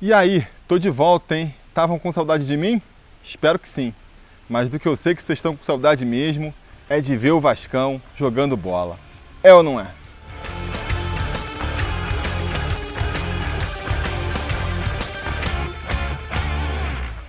E aí, tô de volta, hein? Estavam com saudade de mim? Espero que sim. Mas do que eu sei que vocês estão com saudade mesmo é de ver o Vascão jogando bola. É ou não é?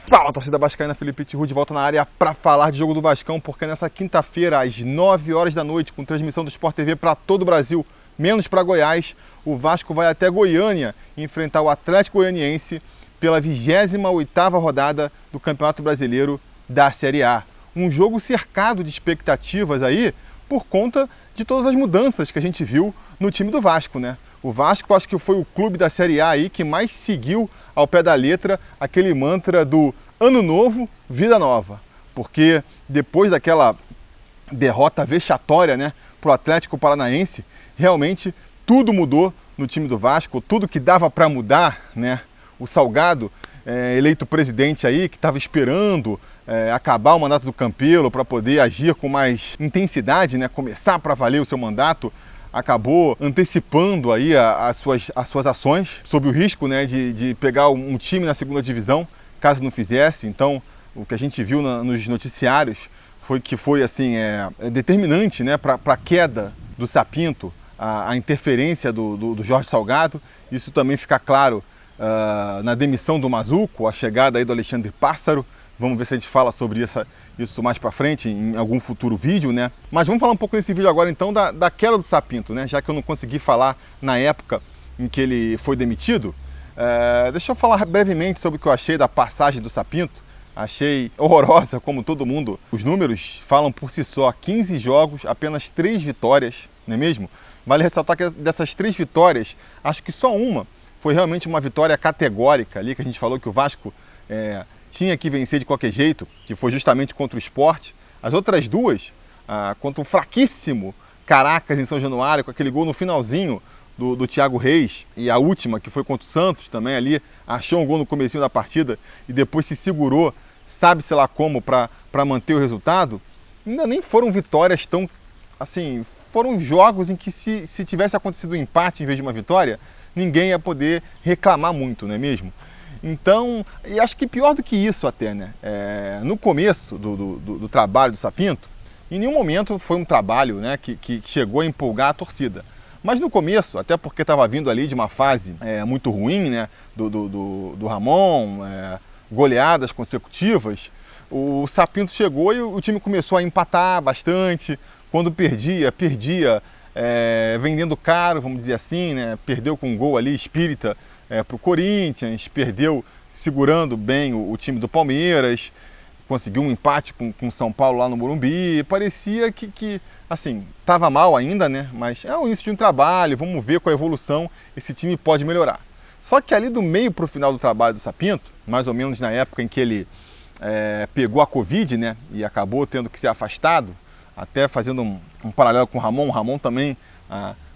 Fala, torcida vascaína, Felipe Tiru de volta na área para falar de jogo do Vascão, porque nessa quinta-feira, às 9 horas da noite, com transmissão do Sport TV para todo o Brasil, menos para Goiás, o Vasco vai até Goiânia enfrentar o Atlético Goianiense pela 28ª rodada do Campeonato Brasileiro da Série A. Um jogo cercado de expectativas aí por conta de todas as mudanças que a gente viu no time do Vasco, né? O Vasco acho que foi o clube da Série A aí que mais seguiu ao pé da letra aquele mantra do ano novo, vida nova. Porque depois daquela derrota vexatória, né, pro Atlético Paranaense, realmente tudo mudou no time do Vasco, tudo que dava para mudar, né? O Salgado, eleito presidente aí, que estava esperando acabar o mandato do Campelo para poder agir com mais intensidade, né? Começar para valer o seu mandato, acabou antecipando aí as suas ações, sob o risco, né, de pegar um time na segunda divisão, caso não fizesse. Então, o que a gente viu nos noticiários foi assim, determinante, né, para a queda do Sapinto, a interferência do Jorge Salgado. Isso também fica claro na demissão do Mazuco, a chegada aí do Alexandre Pássaro. Vamos ver se a gente fala sobre isso mais para frente, em algum futuro vídeo, né? Mas vamos falar um pouco nesse vídeo agora, então, da queda do Sapinto, né? Já que eu não consegui falar na época em que ele foi demitido. Deixa eu falar brevemente sobre o que eu achei da passagem do Sapinto. Achei horrorosa, como todo mundo. Os números falam por si só. 15 jogos, apenas 3 vitórias, não é mesmo? Vale ressaltar que dessas 3 vitórias, acho que só uma foi realmente uma vitória categórica ali, que a gente falou que o Vasco tinha que vencer de qualquer jeito, que foi justamente contra o Sport. As outras duas, contra um fraquíssimo Caracas em São Januário, com aquele gol no finalzinho do Thiago Reis, e a última, que foi contra o Santos também ali, achou um gol no comecinho da partida e depois se segurou, sabe-se lá como, para manter o resultado. Ainda nem foram vitórias tão, assim, foram jogos em que se tivesse acontecido um empate em vez de uma vitória, ninguém ia poder reclamar muito, não é mesmo? Então, e acho que pior do que isso até, né? No começo do trabalho do Sapinto, em nenhum momento foi um trabalho, né, que chegou a empolgar a torcida. Mas no começo, até porque estava vindo ali de uma fase muito ruim, né, do Ramon, goleadas consecutivas, o Sapinto chegou e o time começou a empatar bastante. Quando perdia vendendo caro, vamos dizer assim, né? Perdeu com um gol ali espírita para o Corinthians, perdeu segurando bem o time do Palmeiras, conseguiu um empate com o São Paulo lá no Morumbi. Parecia que assim, estava mal ainda, né? Mas é o início de um trabalho, vamos ver com a evolução esse time pode melhorar. Só que ali do meio para o final do trabalho do Sapinto, mais ou menos na época em que ele pegou a Covid, né? E acabou tendo que ser afastado, até fazendo um paralelo com o Ramon também,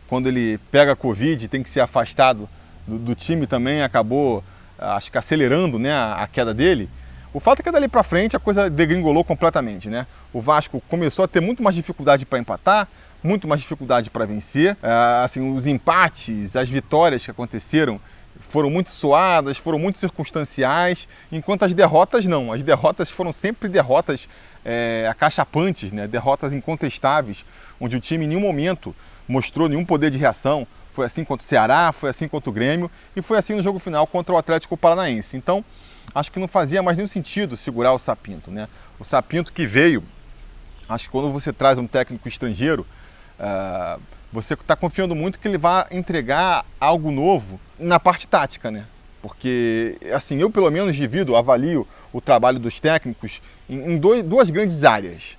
quando ele pega a Covid tem que ser afastado do time também, acabou, acho que acelerando, né, a queda dele. O fato é que dali para frente a coisa degringolou completamente, né? O Vasco começou a ter muito mais dificuldade para empatar, muito mais dificuldade para vencer. Assim, os empates, as vitórias que aconteceram foram muito suadas, foram muito circunstanciais, enquanto as derrotas não. As derrotas foram sempre derrotas acachapantes, né? Derrotas incontestáveis, onde o time em nenhum momento mostrou nenhum poder de reação. Foi assim contra o Ceará, foi assim contra o Grêmio e foi assim no jogo final contra o Atlético Paranaense. Então, acho que não fazia mais nenhum sentido segurar o Sapinto, né? O Sapinto que veio, acho que quando você traz um técnico estrangeiro, você está confiando muito que ele vai entregar algo novo na parte tática, né? Porque, assim, eu pelo menos avalio o trabalho dos técnicos em duas grandes áreas.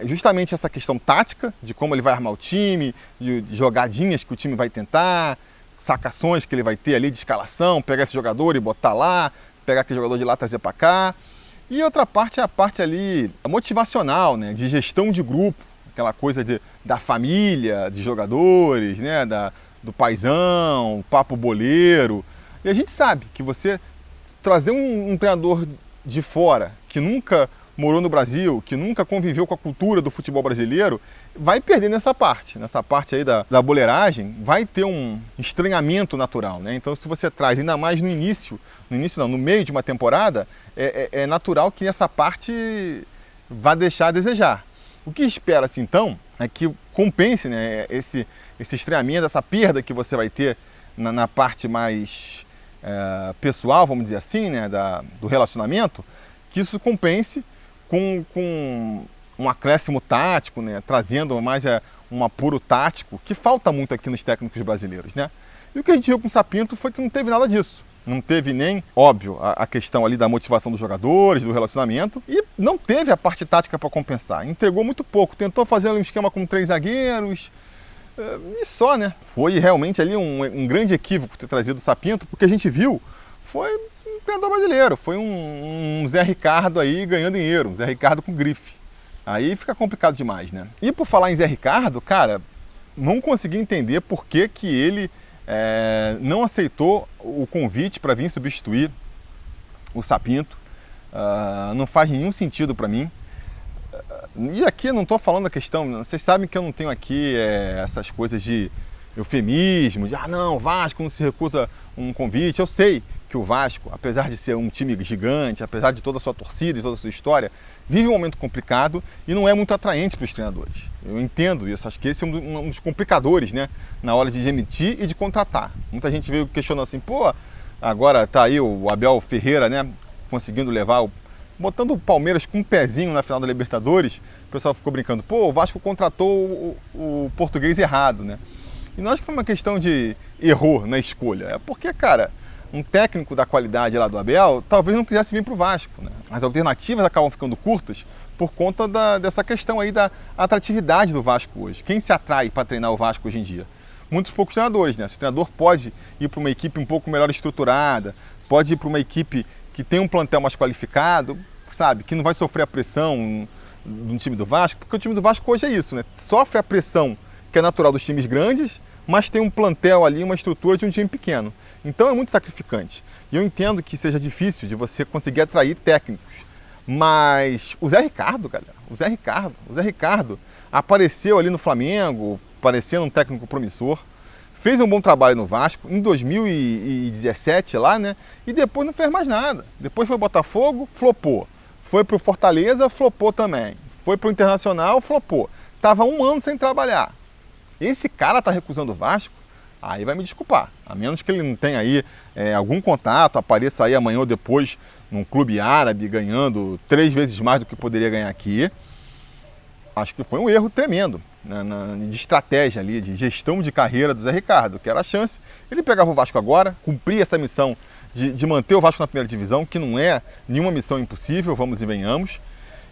Justamente essa questão tática, de como ele vai armar o time, de jogadinhas que o time vai tentar, sacações que ele vai ter ali de escalação, pegar esse jogador e botar lá, pegar aquele jogador de lá e trazer para cá. E outra parte é a parte ali motivacional, né, de gestão de grupo, aquela coisa da família, de jogadores, né, do paizão, papo boleiro. E a gente sabe que você trazer um treinador de fora, que nunca morou no Brasil, que nunca conviveu com a cultura do futebol brasileiro, vai perder nessa parte aí da boleiragem, vai ter um estranhamento natural, né? Então, se você traz ainda mais no meio de uma temporada, é natural que essa parte vá deixar a desejar. O que espera-se então é que compense, né, esse estranhamento, essa perda que você vai ter na parte mais pessoal, vamos dizer assim, né, do relacionamento, que isso compense com um acréscimo tático, né, trazendo mais um apuro tático, que falta muito aqui nos técnicos brasileiros, né? E o que a gente viu com o Sapinto foi que não teve nada disso. Não teve nem, óbvio, a questão ali da motivação dos jogadores, do relacionamento, e não teve a parte tática para compensar. Entregou muito pouco. Tentou fazer um esquema com 3 zagueiros, e só, né? Foi realmente ali um grande equívoco ter trazido o Sapinto, porque a gente viu foi um treinador brasileiro, foi um Zé Ricardo aí ganhando dinheiro, um Zé Ricardo com grife. Aí fica complicado demais, né? E por falar em Zé Ricardo, cara, não consegui entender por que ele não aceitou o convite para vir substituir o Sapinto. Não faz nenhum sentido para mim. E aqui eu não estou falando da questão, vocês sabem que eu não tenho aqui essas coisas de eufemismo, de não, o Vasco não se recusa um convite. Eu sei que o Vasco, apesar de ser um time gigante, apesar de toda a sua torcida e toda a sua história, vive um momento complicado e não é muito atraente para os treinadores. Eu entendo isso, acho que esse é um dos complicadores, né, na hora de demitir e de contratar. Muita gente veio questionando assim, pô, agora tá aí o Abel Ferreira, né, conseguindo levar, botando o Palmeiras com um pezinho na final da Libertadores. O pessoal ficou brincando, pô, o Vasco contratou o português errado, né? E não acho que foi uma questão de erro na escolha, é porque, cara, um técnico da qualidade lá do Abel talvez não quisesse vir para o Vasco, né? As alternativas acabam ficando curtas por conta dessa questão aí da atratividade do Vasco hoje. Quem se atrai para treinar o Vasco hoje em dia? Muitos poucos treinadores, né? Se o treinador pode ir para uma equipe um pouco melhor estruturada, pode ir para uma equipe que tem um plantel mais qualificado, sabe? Que não vai sofrer a pressão do time do Vasco, porque o time do Vasco hoje é isso, né? Sofre a pressão que é natural dos times grandes, mas tem um plantel ali, uma estrutura de um time pequeno. Então é muito sacrificante. E eu entendo que seja difícil de você conseguir atrair técnicos. Mas o Zé Ricardo, galera, o Zé Ricardo apareceu ali no Flamengo, parecendo um técnico promissor, fez um bom trabalho no Vasco em 2017 lá, né? E depois não fez mais nada. Depois foi o Botafogo, flopou. Foi pro Fortaleza, flopou também. Foi pro Internacional, flopou. Tava 1 ano sem trabalhar. Esse cara tá recusando o Vasco, aí vai me desculpar. A menos que ele não tenha aí algum contato, apareça aí amanhã ou depois num clube árabe ganhando 3 vezes mais do que poderia ganhar aqui. Acho que foi um erro tremendo, né, de estratégia ali, de gestão de carreira do Zé Ricardo, que era a chance. Ele pegava o Vasco agora, cumpria essa missão de manter o Vasco na primeira divisão, que não é nenhuma missão impossível, vamos e venhamos.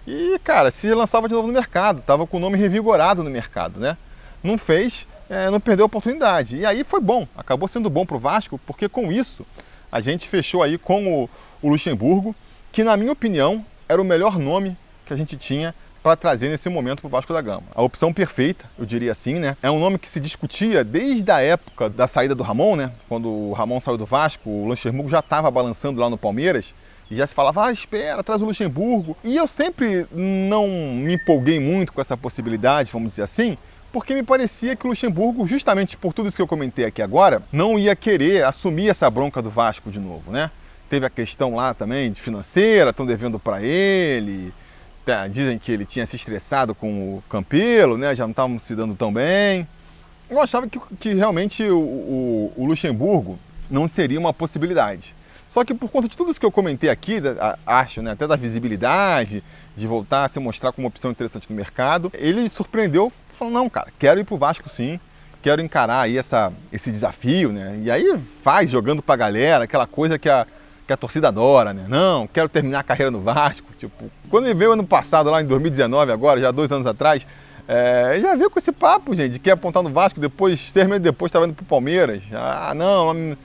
E, cara, se lançava de novo no mercado, estava com o nome revigorado no mercado, né? Não fez, não perdeu a oportunidade. E aí foi bom, acabou sendo bom para o Vasco, porque com isso a gente fechou aí com o Luxemburgo, que na minha opinião era o melhor nome que a gente tinha para trazer nesse momento para o Vasco da Gama. A opção perfeita, eu diria assim, né? É um nome que se discutia desde a época da saída do Ramon, né? Quando o Ramon saiu do Vasco, o Luxemburgo já estava balançando lá no Palmeiras e já se falava, espera, traz o Luxemburgo. E eu sempre não me empolguei muito com essa possibilidade, vamos dizer assim, porque me parecia que o Luxemburgo, justamente por tudo isso que eu comentei aqui agora, não ia querer assumir essa bronca do Vasco de novo, né? Teve a questão lá também de financeira, estão devendo para ele. Dizem que ele tinha se estressado com o Campelo, né? Já não estavam se dando tão bem. Eu achava que realmente o Luxemburgo não seria uma possibilidade. Só que por conta de tudo isso que eu comentei aqui, acho, né, até da visibilidade, de voltar a se mostrar como uma opção interessante no mercado, ele surpreendeu, falou, não, cara, quero ir pro Vasco sim, quero encarar aí esse desafio, né? E aí faz, jogando pra galera, aquela coisa que a torcida adora, né? Não, quero terminar a carreira no Vasco. Tipo, quando ele veio ano passado, lá em 2019, agora, já 2 anos atrás, ele já veio com esse papo, gente, de que ia apontar no Vasco, depois, 6 meses depois, estava indo pro Palmeiras. Ah, não,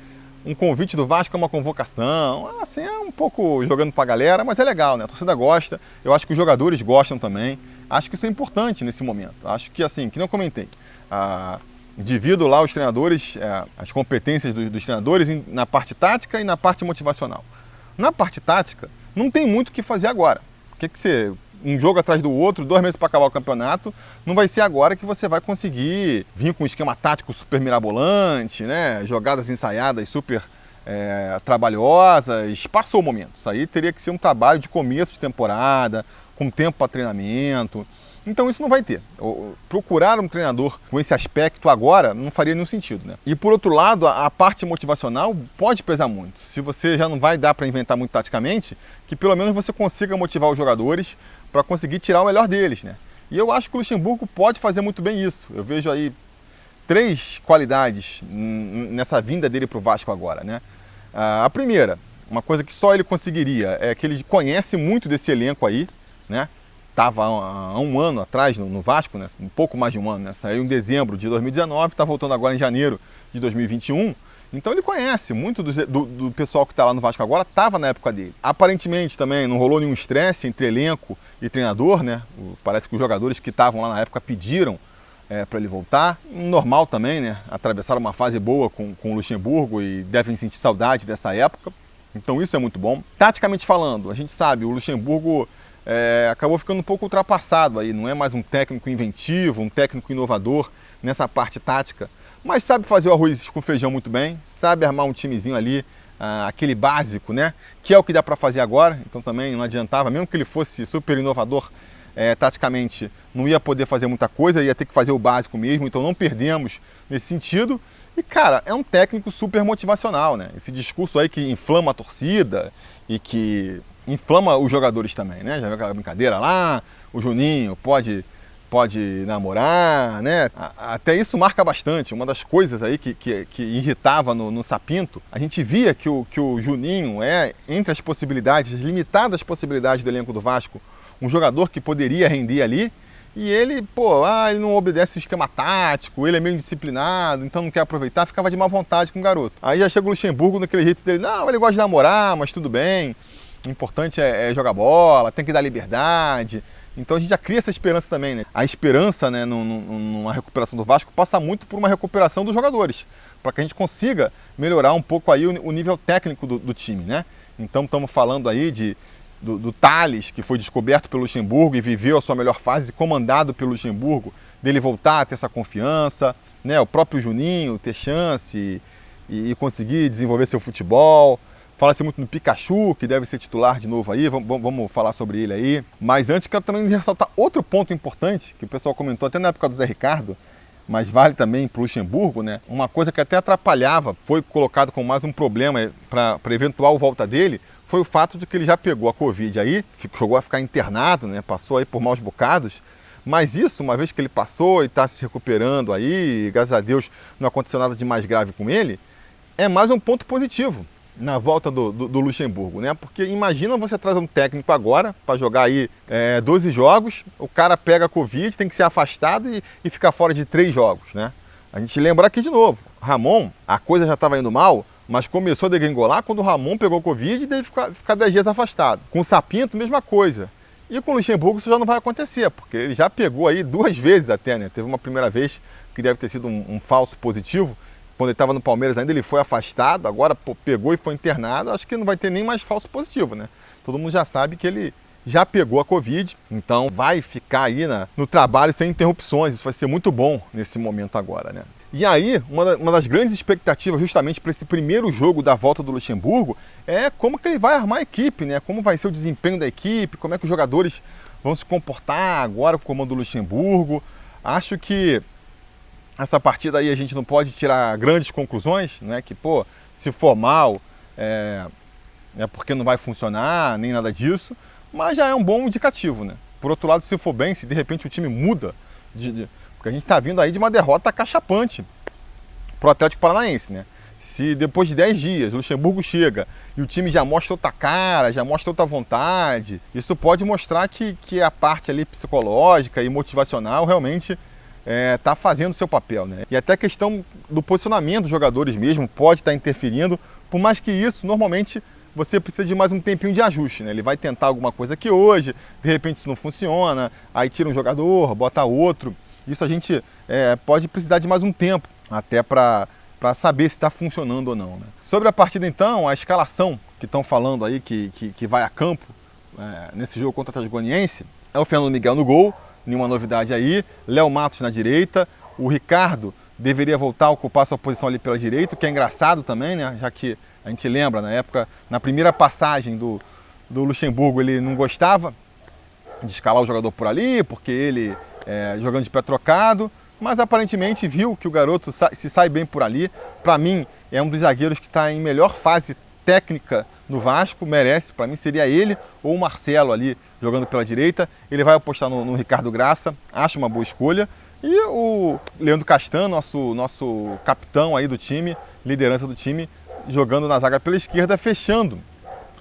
um convite do Vasco é uma convocação. Assim, é um pouco jogando pra galera, mas é legal, né? A torcida gosta, eu acho que os jogadores gostam também. Acho que isso é importante nesse momento. Acho que, assim, que não comentei, divido lá os treinadores, as competências dos treinadores na parte tática e na parte motivacional. Na parte tática, não tem muito o que fazer agora, Um jogo atrás do outro, 2 meses para acabar o campeonato, não vai ser agora que você vai conseguir vir com um esquema tático super mirabolante, né? Jogadas ensaiadas super trabalhosas. Passou o momento. Isso aí teria que ser um trabalho de começo de temporada, com tempo para treinamento. Então isso não vai ter. Procurar um treinador com esse aspecto agora não faria nenhum sentido, né? E por outro lado, a parte motivacional pode pesar muito. Se você já não vai dar para inventar muito taticamente, que pelo menos você consiga motivar os jogadores para conseguir tirar o melhor deles, né? E eu acho que o Luxemburgo pode fazer muito bem isso. Eu vejo aí 3 qualidades nessa vinda dele para o Vasco agora, né? A primeira, uma coisa que só ele conseguiria, é que ele conhece muito desse elenco aí, né? Estava há um ano atrás no Vasco, né? Um pouco mais de um ano, né? Saiu em dezembro de 2019, está voltando agora em janeiro de 2021. Então ele conhece muito do pessoal que está lá no Vasco agora, estava na época dele. Aparentemente também não rolou nenhum estresse entre elenco e treinador, né? Parece que os jogadores que estavam lá na época pediram para ele voltar. Normal também, né? Atravessaram uma fase boa com o Luxemburgo e devem sentir saudade dessa época. Então isso é muito bom. Taticamente falando, a gente sabe, o Luxemburgo acabou ficando um pouco ultrapassado aí. Não é mais um técnico inventivo, um técnico inovador nessa parte tática. Mas sabe fazer o arroz com feijão muito bem, sabe armar um timezinho ali, aquele básico, né? Que é o que dá para fazer agora, então também não adiantava, mesmo que ele fosse super inovador taticamente, não ia poder fazer muita coisa, ia ter que fazer o básico mesmo, então não perdemos nesse sentido. E cara, é um técnico super motivacional, né? Esse discurso aí que inflama a torcida e que inflama os jogadores também, né? Já viu aquela brincadeira lá, o Juninho pode namorar, né? Até isso marca bastante. Uma das coisas aí que irritava no Sapinto, a gente via que o Juninho entre as possibilidades, as limitadas possibilidades do elenco do Vasco, um jogador que poderia render ali, e ele, ele não obedece o esquema tático, ele é meio indisciplinado, então não quer aproveitar, ficava de má vontade com o garoto. Aí já chega o Luxemburgo naquele jeito dele, não, ele gosta de namorar, mas tudo bem, o importante é jogar bola, tem que dar liberdade. Então a gente já cria essa esperança também, né? A esperança, né, numa recuperação do Vasco passa muito por uma recuperação dos jogadores, para que a gente consiga melhorar um pouco aí o nível técnico do time, né? Então estamos falando aí do Thales, que foi descoberto pelo Luxemburgo e viveu a sua melhor fase, comandado pelo Luxemburgo, dele voltar a ter essa confiança, né? O próprio Juninho ter chance e conseguir desenvolver seu futebol. Fala-se muito no Pikachu, que deve ser titular de novo aí, vamos falar sobre ele aí. Mas antes quero também ressaltar outro ponto importante, que o pessoal comentou até na época do Zé Ricardo, mas vale também para o Luxemburgo, né? Uma coisa que até atrapalhava, foi colocado como mais um problema para eventual volta dele, foi o fato de que ele já pegou a Covid aí, chegou a ficar internado, né? Passou aí por maus bocados. Mas isso, uma vez que ele passou e está se recuperando aí, graças a Deus não aconteceu nada de mais grave com ele, é mais um ponto positivo na volta do Luxemburgo, né? Porque imagina você traz um técnico agora para jogar aí 12 jogos, o cara pega a Covid, tem que ser afastado e ficar fora de 3 jogos, né? A gente lembra aqui de novo, Ramon, a coisa já estava indo mal, mas começou a degringolar quando o Ramon pegou Covid e deve ficar 10 dias afastado. Com o Sapinto, mesma coisa. E com o Luxemburgo isso já não vai acontecer, porque ele já pegou aí 2 vezes até, né? Teve uma primeira vez que deve ter sido um falso positivo, quando ele estava no Palmeiras ainda, ele foi afastado, agora pegou e foi internado, acho que não vai ter nem mais falso positivo, né? Todo mundo já sabe que ele já pegou a Covid, então vai ficar aí no trabalho sem interrupções, isso vai ser muito bom nesse momento agora, né? E aí, uma das grandes expectativas justamente para esse primeiro jogo da volta do Luxemburgo é como que ele vai armar a equipe, né? Como vai ser o desempenho da equipe, como é que os jogadores vão se comportar agora com o comando do Luxemburgo. Acho que essa partida aí a gente não pode tirar grandes conclusões, né? Que, se for mal, é porque não vai funcionar, nem nada disso, mas já é um bom indicativo, né? Por outro lado, se for bem, se de repente o time muda, porque a gente está vindo aí de uma derrota cachapante pro Atlético Paranaense, né? Se depois de 10 dias o Luxemburgo chega e o time já mostra outra cara, já mostra outra vontade, isso pode mostrar que a parte ali psicológica e motivacional realmente está fazendo o seu papel, né? E até a questão do posicionamento dos jogadores mesmo pode estar interferindo, por mais que isso, normalmente, você precisa de mais um tempinho de ajuste, né? Ele vai tentar alguma coisa aqui hoje, de repente isso não funciona, aí tira um jogador, bota outro. Isso a gente pode precisar de mais um tempo, até para saber se está funcionando ou não, né? Sobre a partida então, a escalação que estão falando aí que vai a campo nesse jogo contra o Atlético Goianiense é o Fernando Miguel no gol, nenhuma novidade aí, Léo Matos na direita, o Ricardo deveria voltar a ocupar sua posição ali pela direita, o que é engraçado também, né? Já que a gente lembra, na época, na primeira passagem do Luxemburgo, ele não gostava de escalar o jogador por ali, porque ele jogando de pé trocado, mas aparentemente viu que o garoto se sai bem por ali. Para mim, é um dos zagueiros que está em melhor fase técnica no Vasco, merece, para mim seria ele ou o Marcelo ali jogando pela direita. Ele vai apostar no Ricardo Graça, acho uma boa escolha. E o Leandro Castan, nosso capitão aí do time, liderança do time, jogando na zaga pela esquerda, fechando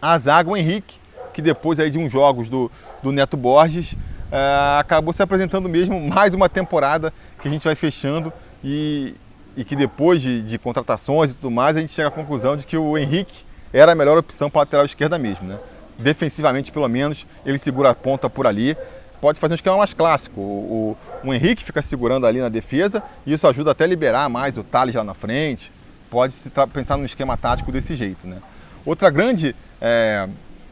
a zaga o Henrique, que depois aí de uns jogos do Neto Borges, acabou se apresentando mesmo mais uma temporada que a gente vai fechando e que depois de contratações e tudo mais, a gente chega à conclusão de que o Henrique era a melhor opção para a lateral esquerda mesmo, né? Defensivamente, pelo menos, ele segura a ponta por ali, pode fazer um esquema mais clássico. O Henrique fica segurando ali na defesa e isso ajuda até a liberar mais o Thales lá na frente. Pode se pensar num esquema tático desse jeito, né? Outra grande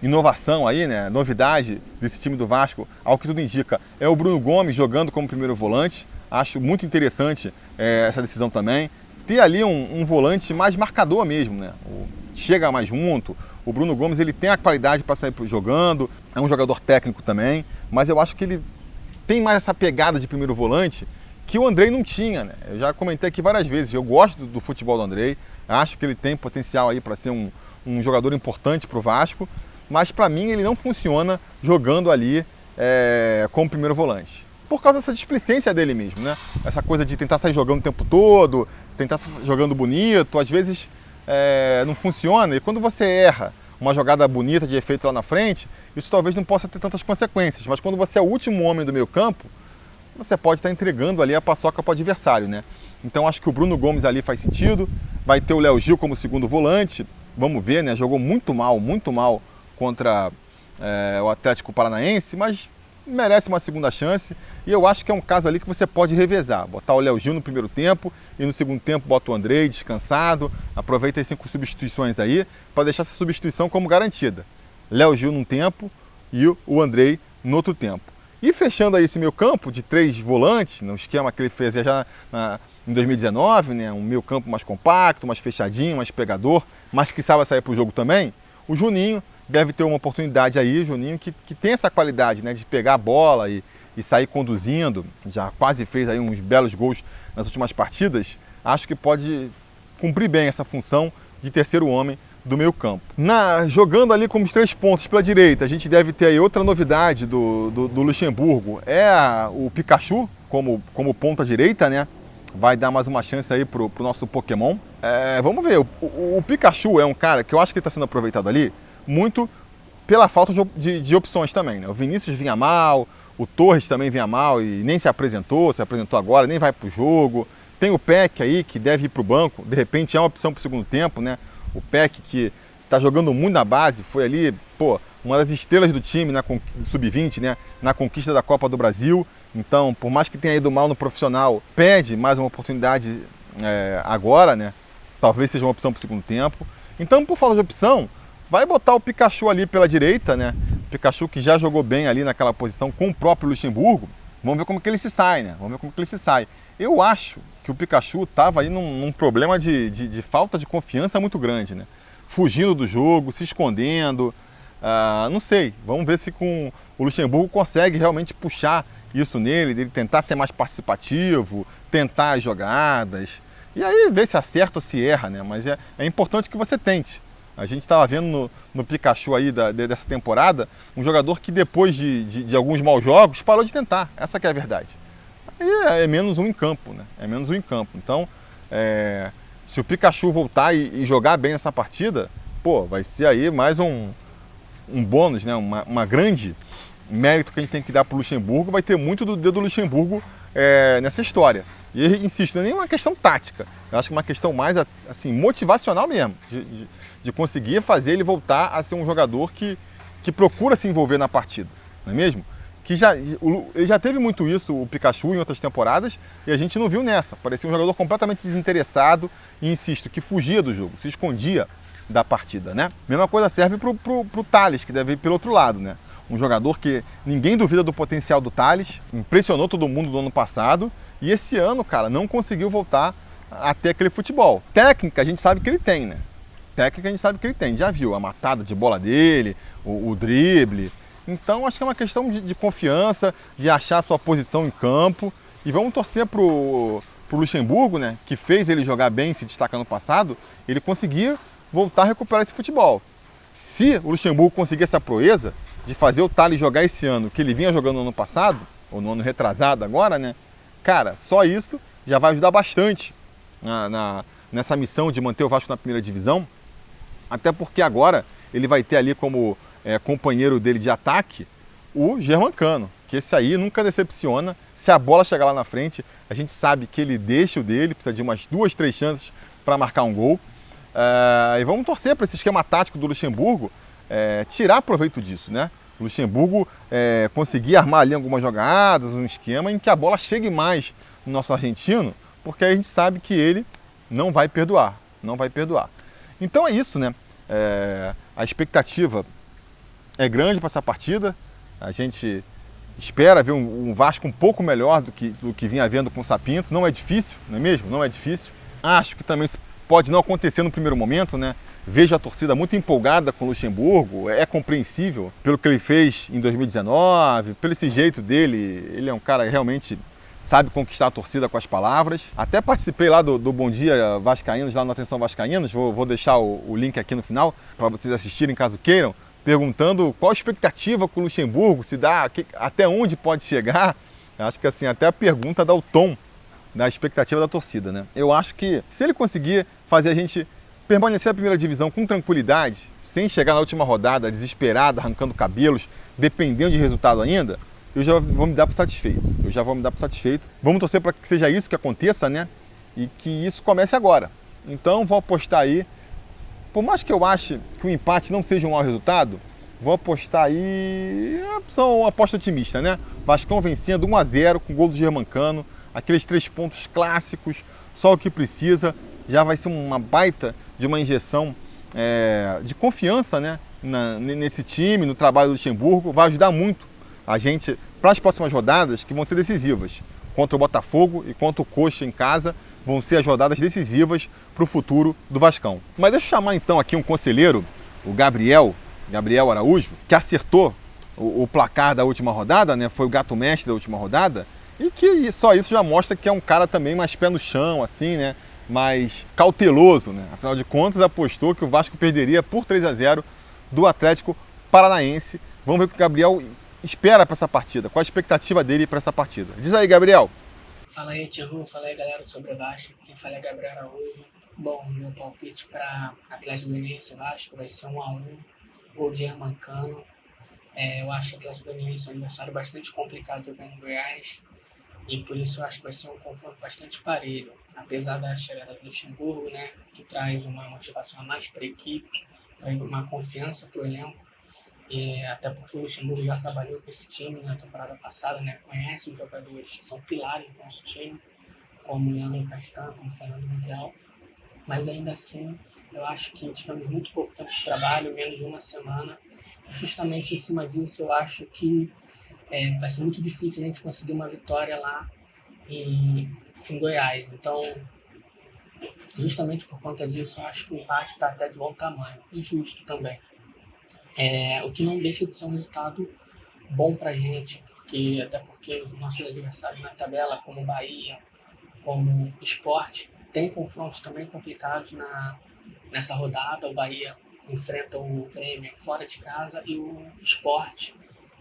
inovação aí, né, novidade desse time do Vasco, ao que tudo indica, é o Bruno Gomes jogando como primeiro volante. Acho muito interessante essa decisão também. Ter ali um volante mais marcador mesmo, né? Chega mais junto. O Bruno Gomes ele tem a qualidade para sair jogando, é um jogador técnico também, mas eu acho que ele tem mais essa pegada de primeiro volante que o Andrei não tinha, né? Eu já comentei aqui várias vezes, eu gosto do futebol do Andrei, acho que ele tem potencial aí para ser um jogador importante para o Vasco, mas para mim ele não funciona jogando ali como primeiro volante. Por causa dessa displicência dele mesmo, né? Essa coisa de tentar sair jogando o tempo todo, tentar sair jogando bonito, às vezes não funciona, e quando você erra uma jogada bonita de efeito lá na frente, isso talvez não possa ter tantas consequências, mas quando você é o último homem do meio campo, você pode estar entregando ali a paçoca para o adversário, né? Então acho que o Bruno Gomes ali faz sentido, vai ter o Léo Gil como segundo volante, vamos ver, né? Jogou muito mal contra o Atlético Paranaense, mas merece uma segunda chance, e eu acho que é um caso ali que você pode revezar, botar o Léo Gil no primeiro tempo e no segundo tempo bota o Andrei descansado, aproveita as 5 substituições aí para deixar essa substituição como garantida. Léo Gil num tempo e o Andrei no outro tempo. E fechando aí esse meio campo de 3 volantes, no esquema que ele fez já em 2019, né, um meio campo mais compacto, mais fechadinho, mais pegador, mas que sabe sair para o jogo também, o Juninho deve ter uma oportunidade aí, Juninho, que tem essa qualidade, né, de pegar a bola e sair conduzindo, já quase fez aí uns belos gols nas últimas partidas, acho que pode cumprir bem essa função de terceiro homem do meio campo. Jogando ali como os 3 pontos pela direita, a gente deve ter aí outra novidade do Luxemburgo, o Pikachu como ponta direita, né? Vai dar mais uma chance aí pro nosso Pokémon. Vamos ver, o Pikachu é um cara que eu acho que está sendo aproveitado ali muito pela falta de opções também, né? O Vinícius vinha mal, o Torres também vinha mal e nem se apresentou agora, nem vai pro jogo. Tem o Peck aí que deve ir pro banco, de repente é uma opção pro segundo tempo, né? O Peck que está jogando muito na base, foi ali, uma das estrelas do time na Sub-20, né? Na conquista da Copa do Brasil. Então, por mais que tenha ido mal no profissional, pede mais uma oportunidade agora, né? Talvez seja uma opção para o segundo tempo. Então, por falta de opção, vai botar o Pikachu ali pela direita, né? O Pikachu que já jogou bem ali naquela posição com o próprio Luxemburgo. Vamos ver como que ele se sai, né? Eu acho que o Pikachu estava aí num problema de falta de confiança muito grande, né? Fugindo do jogo, se escondendo. Não sei, vamos ver se com o Luxemburgo consegue realmente puxar isso nele, dele tentar ser mais participativo, tentar as jogadas. E aí ver se acerta ou se erra, né? Mas é importante que você tente. A gente estava vendo no Pikachu aí dessa temporada, um jogador que depois de alguns maus jogos parou de tentar. Essa que é a verdade. Aí é menos um em campo, né? Então, se o Pikachu voltar e jogar bem nessa partida, vai ser aí mais um bônus, né? Uma grande mérito que a gente tem que dar para o Luxemburgo, vai ter muito do dedo do Luxemburgo nessa história. E insisto, não é nem uma questão tática, eu acho que é uma questão mais assim, motivacional mesmo, de conseguir fazer ele voltar a ser um jogador que procura se envolver na partida, não é mesmo? Ele já teve muito isso, o Pikachu, em outras temporadas, e a gente não viu nessa. Parecia um jogador completamente desinteressado e, insisto, que fugia do jogo, se escondia da partida, né? Mesma coisa serve pro Thales, que deve ir pelo outro lado, né? um jogador que ninguém duvida do potencial do Tales, impressionou todo mundo do ano passado e esse ano, cara, não conseguiu voltar a ter aquele futebol. Técnica a gente sabe que ele tem, né? Técnica a gente sabe que ele tem, já viu a matada de bola dele, o drible. Então acho que é uma questão de confiança, de achar a sua posição em campo e vamos torcer pro Luxemburgo, né, que fez ele jogar bem, se destacar no passado, ele conseguir voltar a recuperar esse futebol. Se o Luxemburgo conseguir essa proeza de fazer o Tales jogar esse ano que ele vinha jogando no ano passado, ou no ano retrasado agora, né, cara, só isso já vai ajudar bastante nessa missão de manter o Vasco na primeira divisão, até porque agora ele vai ter ali como companheiro dele de ataque o Germancano, que esse aí nunca decepciona. Se a bola chegar lá na frente, a gente sabe que ele deixa o dele, precisa de umas 2, 3 chances para marcar um gol. E vamos torcer para esse esquema tático do Luxemburgo tirar proveito disso, né? O Luxemburgo conseguir armar ali algumas jogadas, um esquema em que a bola chegue mais no nosso argentino, porque aí a gente sabe que ele não vai perdoar, não vai perdoar. Então é isso, né? A expectativa é grande para essa partida, a gente espera ver um Vasco um pouco melhor do que vinha havendo com o Sapinto. Não é difícil, não é mesmo? Não é difícil. Acho que também pode não acontecer no primeiro momento, né? Vejo a torcida muito empolgada com o Luxemburgo, é compreensível pelo que ele fez em 2019, pelo esse jeito dele. Ele é um cara que realmente sabe conquistar a torcida com as palavras. Até participei lá do Bom Dia Vascaínos, lá no Atenção Vascaínos. Vou deixar o link aqui no final para vocês assistirem caso queiram, perguntando qual a expectativa com o Luxemburgo, se dá, até onde pode chegar. Acho que assim, até a pergunta dá o tom da expectativa da torcida, né? Eu acho que se ele conseguir fazer a gente permanecer na primeira divisão com tranquilidade, sem chegar na última rodada desesperado, arrancando cabelos, dependendo de resultado ainda, eu já vou me dar por satisfeito. Vamos torcer para que seja isso que aconteça, né? E que isso comece agora. Então vou apostar aí. Por mais que eu ache que o empate não seja um mau resultado, vou apostar aí, uma aposta otimista, né? Vascão vencendo 1-0 com o gol do Germancano, aqueles 3 pontos clássicos, só o que precisa, já vai ser uma baita de uma injeção de confiança, né? Nesse time, no trabalho do Luxemburgo, vai ajudar muito a gente para as próximas rodadas que vão ser decisivas. Contra o Botafogo e contra o Coxa em casa, vão ser as rodadas decisivas para o futuro do Vascão. Mas deixa eu chamar então aqui um conselheiro, o Gabriel Araújo, que acertou o placar da última rodada, né? Foi o gato mestre da última rodada, e que só isso já mostra que é um cara também mais pé no chão, assim, né? Mais cauteloso, né? Afinal de contas, apostou que o Vasco perderia por 3-0 do Atlético Paranaense. Vamos ver o que o Gabriel espera para essa partida, qual a expectativa dele para essa partida. Diz aí, Gabriel. Fala aí, Thiago. Fala aí, galera, sobre o Vasco. Quem fala é Gabriel Araújo. Bom, meu palpite para Atlético Goianiense e Vasco vai ser 1-1, gol de Germancano. Eu acho que o Atlético Goianiense é um adversário bastante complicado jogando em Goiás e por isso eu acho que vai ser um confronto bastante parelho. Apesar da chegada do Luxemburgo, né, que traz uma motivação a mais para a equipe, traz uma confiança para o elenco. Até porque o Luxemburgo já trabalhou com esse time na temporada passada, né? Conhece os jogadores que são pilares do nosso time, como o Leandro Castan, como o Fernando Miguel. Mas ainda assim, eu acho que tivemos muito pouco tempo de trabalho, menos de uma semana. Justamente em cima disso, eu acho que vai ser muito difícil a gente conseguir uma vitória lá em Goiás. Então, justamente por conta disso, eu acho que o empate está até de bom tamanho, e justo também. O que não deixa de ser um resultado bom pra gente, até porque os nossos adversários na tabela, como o Bahia, como o Sport, tem confrontos também complicados nessa rodada. O Bahia enfrenta o Grêmio fora de casa e o Sport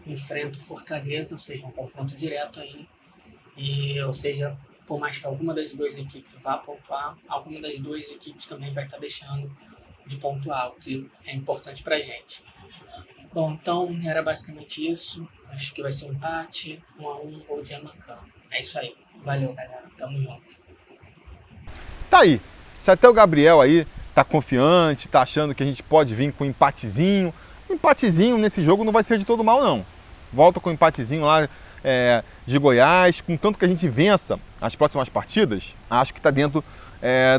enfrenta o Fortaleza, ou seja, um confronto direto aí. Ou seja, por mais que alguma das duas equipes vá pontuar, alguma das duas equipes também vai estar deixando de pontuar, o que é importante pra gente. Bom, então era basicamente isso. Acho que vai ser um empate, 1-1, gol de Germancano. É isso aí. Valeu, galera. Tamo junto. Tá aí. Se até o Gabriel aí tá confiante, tá achando que a gente pode vir com um empatezinho. Um empatezinho nesse jogo não vai ser de todo mal, não. Volta com um empatezinho lá de Goiás, contanto que a gente vença as próximas partidas, acho que tá dentro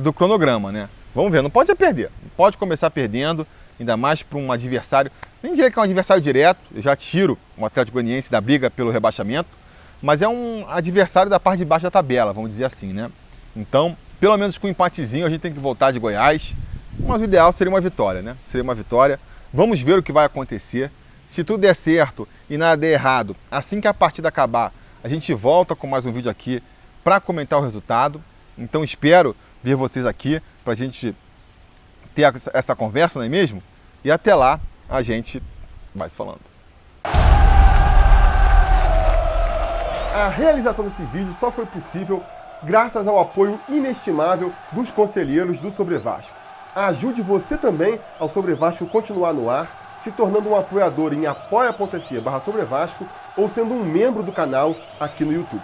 do cronograma, né? Vamos ver, não pode perder. Não pode começar perdendo, ainda mais para um adversário nem diria que é um adversário direto, eu já tiro o Atlético Goianiense da briga pelo rebaixamento, mas é um adversário da parte de baixo da tabela, vamos dizer assim, né? Então, pelo menos com um empatezinho, a gente tem que voltar de Goiás, mas o ideal seria uma vitória, né? Seria uma vitória. Vamos ver o que vai acontecer. Se tudo der certo e nada der errado, assim que a partida acabar, a gente volta com mais um vídeo aqui para comentar o resultado. Então espero ver vocês aqui para a gente ter essa conversa, não é mesmo? E até lá a gente vai se falando. A realização desse vídeo só foi possível graças ao apoio inestimável dos conselheiros do Sobre Vasco. Ajude você também ao Sobre Vasco continuar no ar, se tornando um apoiador em apoia.se/Sobre Vasco ou sendo um membro do canal aqui no YouTube.